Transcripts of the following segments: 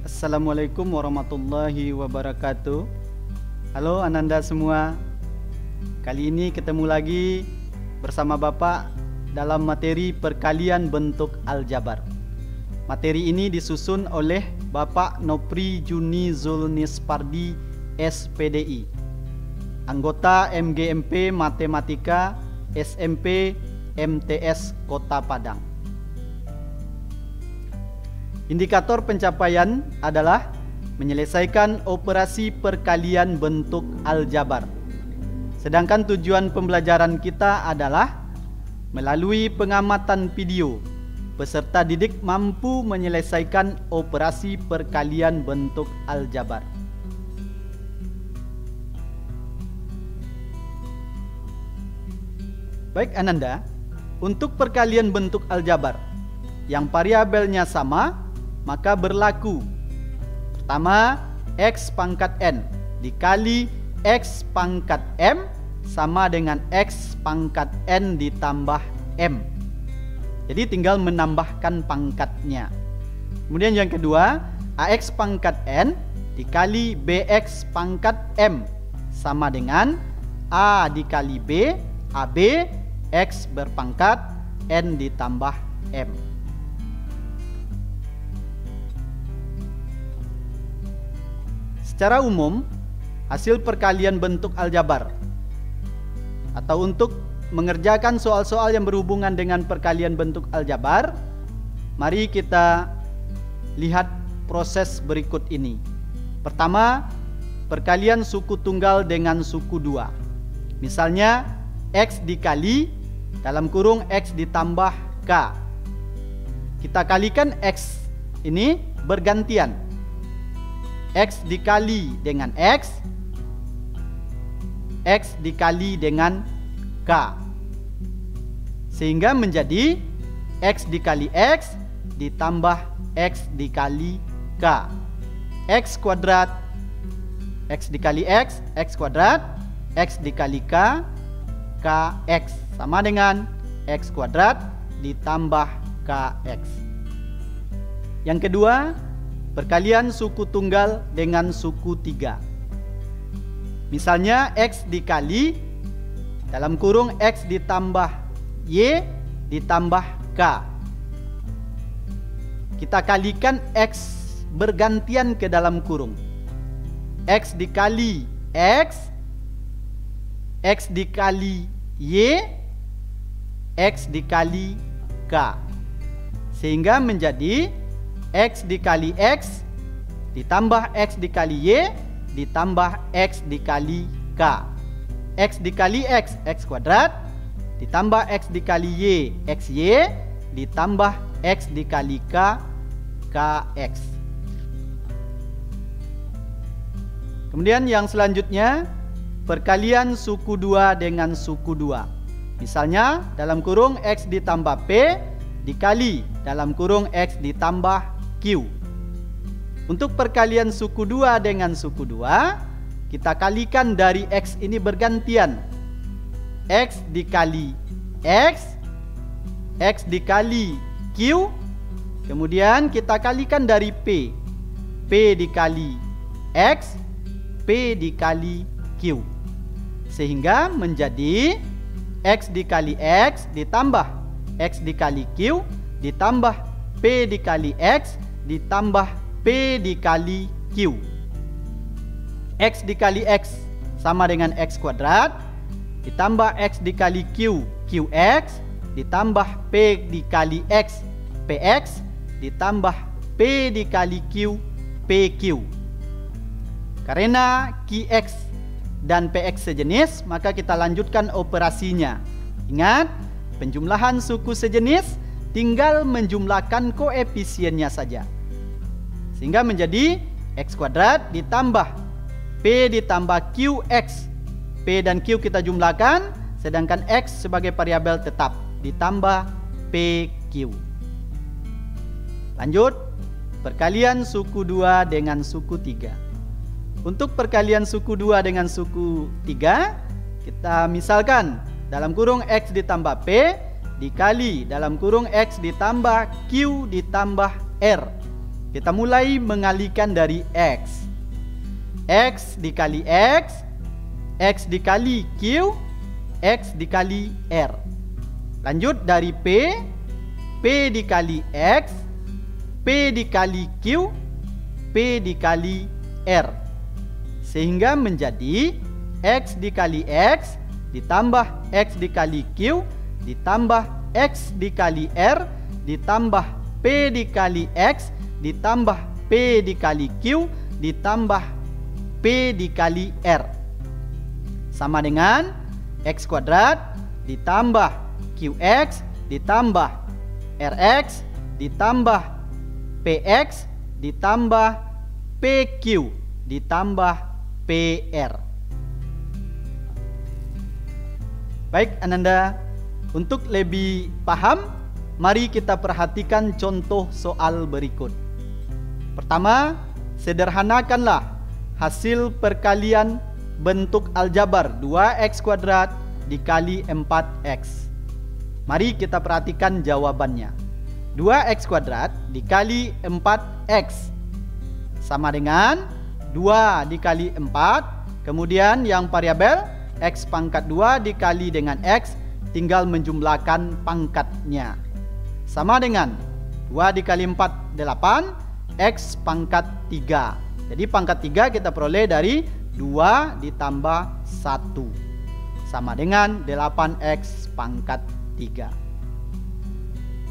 Assalamualaikum warahmatullahi wabarakatuh. Halo Ananda semua. Kali ini ketemu lagi bersama Bapak dalam materi perkalian bentuk aljabar. Materi ini disusun oleh Bapak Nopri Juni Zulnispardi SPDI, anggota MGMP Matematika SMP MTS Kota Padang. Indikator pencapaian adalah menyelesaikan operasi perkalian bentuk aljabar. Sedangkan tujuan pembelajaran kita adalah melalui pengamatan video, peserta didik mampu menyelesaikan operasi perkalian bentuk aljabar. Baik Ananda, untuk perkalian bentuk aljabar yang variabelnya sama, maka berlaku pertama X pangkat N dikali X pangkat M sama dengan X pangkat N ditambah M. Jadi tinggal menambahkan pangkatnya. Kemudian yang kedua, AX pangkat N dikali BX pangkat M sama dengan A dikali B, AB X berpangkat N ditambah M. Secara umum, hasil perkalian bentuk aljabar atau untuk mengerjakan soal-soal yang berhubungan dengan perkalian bentuk aljabar, mari kita lihat proses berikut ini. Pertama, perkalian suku tunggal dengan suku dua. Misalnya X dikali dalam kurung X ditambah K. Kita kalikan X ini bergantian. X dikali dengan X, X dikali dengan K, sehingga menjadi X dikali X ditambah X dikali K. X kuadrat, X dikali X kuadrat, X dikali K, KX sama dengan X kuadrat ditambah KX. Yang kedua, perkalian suku tunggal dengan suku tiga. Misalnya X dikali dalam kurung X ditambah Y ditambah K. Kita kalikan X bergantian ke dalam kurung. X dikali X, X dikali Y, X dikali K, sehingga menjadi X dikali X ditambah X dikali Y ditambah X dikali K. X dikali X, X kuadrat ditambah X dikali Y, XY ditambah X dikali K, KX. Kemudian yang selanjutnya, perkalian suku dua dengan suku dua. Misalnya dalam kurung X ditambah P dikali dalam kurung X ditambah Q. Untuk perkalian suku dua dengan suku dua, kita kalikan dari X ini bergantian. X dikali X, X dikali Q, kemudian kita kalikan dari P. P dikali X, P dikali Q, sehingga menjadi X dikali X ditambah X dikali Q ditambah P dikali X ditambah P dikali Q. X dikali X sama dengan X kuadrat ditambah X dikali Q, QX ditambah P dikali X, PX ditambah P dikali Q, PQ. Karena QX dan PX sejenis, maka kita lanjutkan operasinya. Ingat, penjumlahan suku sejenis tinggal menjumlahkan koefisiennya saja, sehingga menjadi X kuadrat ditambah P ditambah QX. P dan Q kita jumlahkan, sedangkan X sebagai variabel tetap ditambah PQ. Lanjut, perkalian suku 2 dengan suku 3. Untuk perkalian suku 2 dengan suku 3, kita misalkan dalam kurung X ditambah P dikali dalam kurung X ditambah Q ditambah R. Kita mulai mengalikan dari X. X dikali X, X dikali Q, X dikali R. Lanjut dari P, P dikali X, P dikali Q, P dikali R. Sehingga menjadi X dikali X ditambah X dikali Q ditambah X dikali R ditambah P dikali X ditambah P dikali Q ditambah P dikali R. Sama dengan X kuadrat ditambah QX ditambah RX ditambah PX ditambah PQ ditambah PR. Baik Ananda, untuk lebih paham, mari kita perhatikan contoh soal berikut. Pertama, sederhanakanlah hasil perkalian bentuk aljabar 2x kuadrat dikali 4x. Mari kita perhatikan jawabannya. 2x kuadrat dikali 4x sama dengan 2 dikali 4, kemudian yang variabel x pangkat 2 dikali dengan x, tinggal menjumlahkan pangkatnya. Sama dengan 2 dikali 4 8, x pangkat 3. Jadi pangkat 3 kita peroleh dari 2 ditambah 1 sama dengan 8x pangkat 3.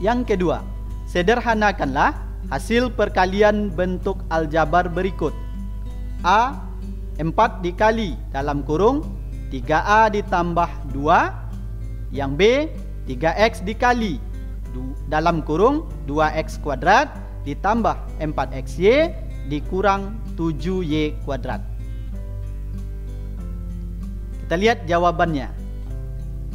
Yang kedua, sederhanakanlah hasil perkalian bentuk aljabar berikut. A 4 dikali dalam kurung 3A ditambah 2. Yang B 3x dikali dalam kurung 2x kuadrat ditambah 4xy dikurang 7y kuadrat. Kita lihat jawabannya.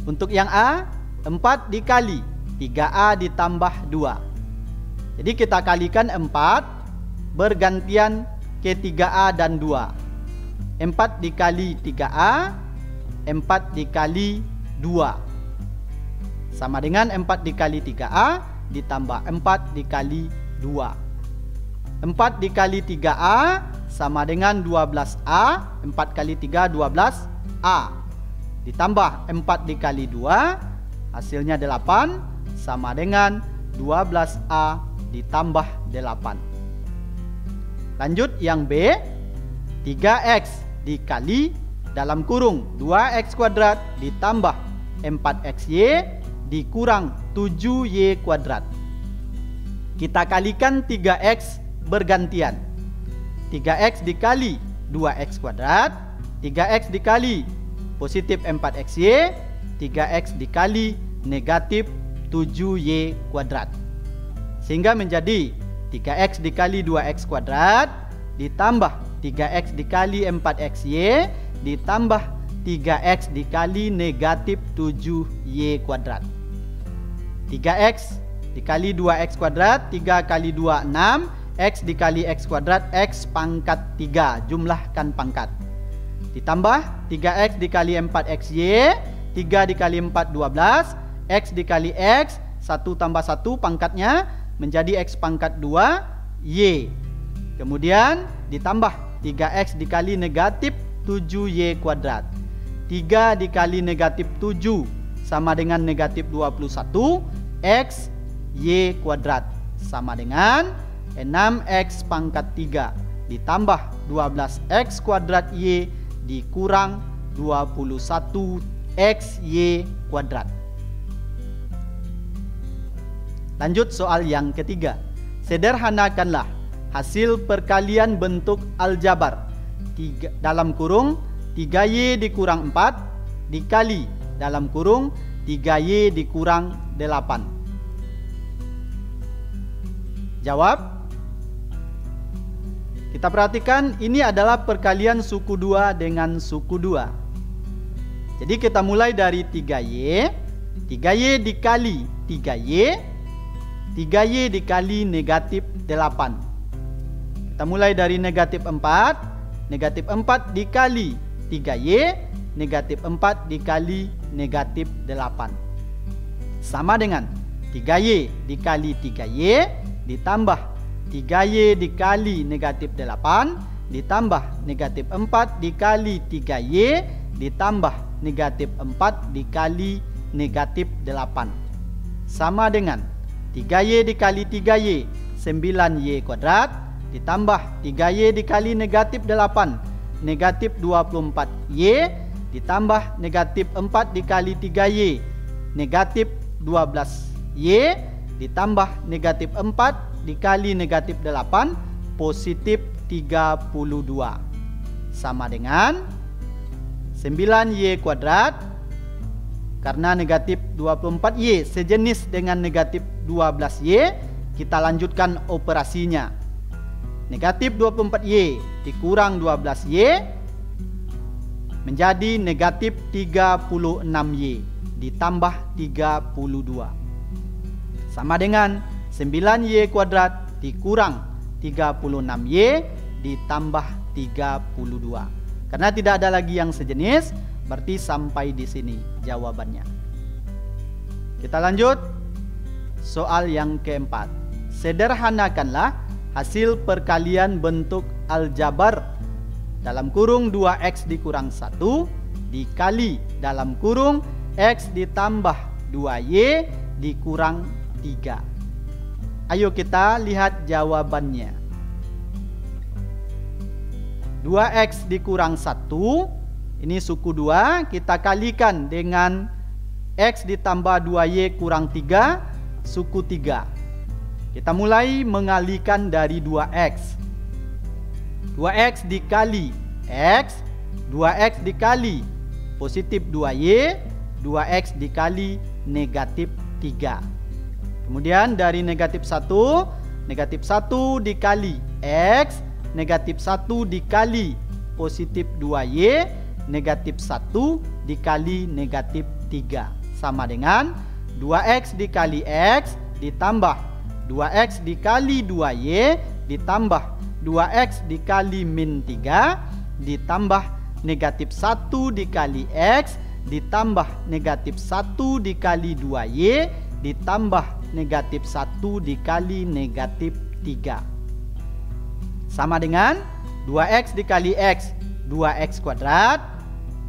Untuk yang A, 4 dikali 3A ditambah 2. Jadi kita kalikan 4 bergantian ke 3A dan 2. 4 dikali 3A, 4 dikali 2 sama dengan 4 dikali 3A ditambah 4 dikali 2. 4 dikali 3A sama dengan 12A. 4 kali 3 12A ditambah 4 dikali 2 hasilnya 8 sama dengan 12A ditambah 8. Lanjut yang B, 3x dikali dalam kurung 2x kuadrat ditambah 4xy dikurang 7y kuadrat. Kita kalikan 3x bergantian. 3x dikali 2x kuadrat, 3x dikali positif 4xy, 3x dikali negatif 7y kuadrat. Sehingga menjadi 3x dikali 2x kuadrat ditambah 3x dikali 4xy ditambah 3x dikali negatif 7y kuadrat. 3x dikali 2x kuadrat, 3 kali 2 6, x dikali x kuadrat, x pangkat 3, jumlahkan pangkat. Ditambah 3x dikali 4xy, 3 dikali 4 12, x dikali x, 1 tambah 1 pangkatnya menjadi x pangkat 2 y. Kemudian ditambah 3x dikali negatif 7y kuadrat. 3 dikali negatif 7 sama dengan negatif 21 x y kuadrat sama dengan 6x pangkat 3 ditambah 12x kuadrat y dikurang 21x y kuadrat. Lanjut soal yang ketiga. Sederhanakanlah hasil perkalian bentuk aljabar dalam kurung 3y dikurang 4 dikali dalam kurung 3y dikurang 8. Jawab. Kita perhatikan ini adalah perkalian suku 2 dengan suku 2. Jadi kita mulai dari 3y. 3y dikali 3y, 3y dikali negatif 8. Kita mulai dari negatif 4. Negatif 4 dikali 3y, negatif 4 dikali negatif 8 sama dengan 3y dikali 3y ditambah 3Y dikali negatif 8 ditambah negatif 4 dikali 3Y ditambah negatif 4 dikali negatif 8 sama dengan 3Y dikali 3Y 9Y kuadrat ditambah 3Y dikali negatif 8 negatif 24Y ditambah negatif 4 dikali 3Y negatif 12Y ditambah negatif 4 dikali negatif 8 positif 32 sama dengan 9Y kuadrat karena negatif 24Y sejenis dengan negatif 12Y. Kita lanjutkan operasinya. Negatif 24Y dikurang 12Y menjadi negatif 36Y ditambah 32 sama dengan 9Y kuadrat dikurang 36Y ditambah 32. Karena tidak ada lagi yang sejenis, berarti sampai di sini jawabannya. Kita lanjut soal yang keempat. Sederhanakanlah hasil perkalian bentuk aljabar dalam kurung 2x dikurang 1 dikali dalam kurung x ditambah 2y dikurang 3. Ayo kita lihat jawabannya. 2x dikurang 1, ini suku 2, kita kalikan dengan x ditambah 2y kurang 3, suku 3. Kita mulai mengalikan dari 2x. 2x dikali x, 2x dikali positif 2y, 2x dikali negatif 3. Kemudian dari negatif 1, negatif 1 dikali x, negatif 1 dikali positif 2y, negatif 1 dikali negatif 3 sama dengan 2x dikali x ditambah 2x dikali 2y ditambah 2x dikali min 3 ditambah negatif 1 dikali x ditambah negatif 1 dikali 2y ditambah negatif 1 dikali negatif 3 sama dengan 2x dikali x 2x kuadrat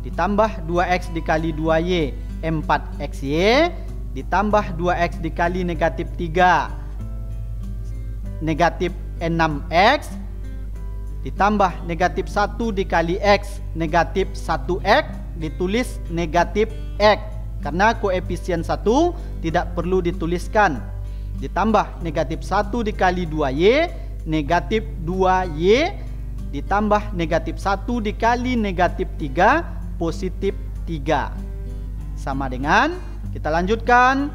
ditambah 2x dikali 2y 4xy ditambah 2x dikali negatif 3 negatif 6x ditambah negatif 1 dikali x negatif 1x ditulis negatif x karena koefisien 1 tidak perlu dituliskan ditambah negatif 1 dikali 2y negatif 2y ditambah negatif 1 dikali negatif 3 positif 3 sama dengan kita lanjutkan,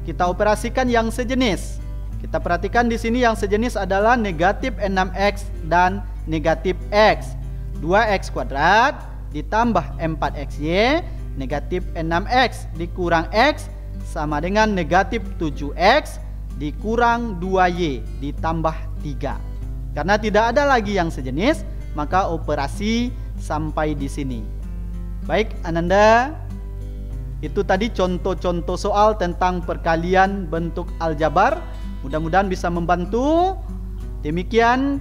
kita operasikan yang sejenis. Kita perhatikan di sini yang sejenis adalah negatif 6x dan negatif x. 2x kuadrat ditambah 4xy negatif 6x dikurang x sama dengan negatif 7x dikurang 2y ditambah 3. Karena tidak ada lagi yang sejenis, maka operasi sampai di sini. Baik, Ananda, itu tadi contoh-contoh soal tentang perkalian bentuk aljabar. Mudah-mudahan bisa membantu. Demikian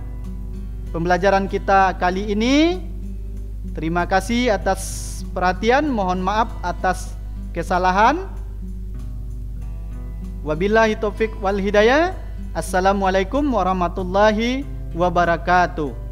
pembelajaran kita kali ini. Terima kasih atas perhatian. Mohon maaf atas kesalahan. Wabillahi taufik wal hidayah. Assalamualaikum warahmatullahi wabarakatuh.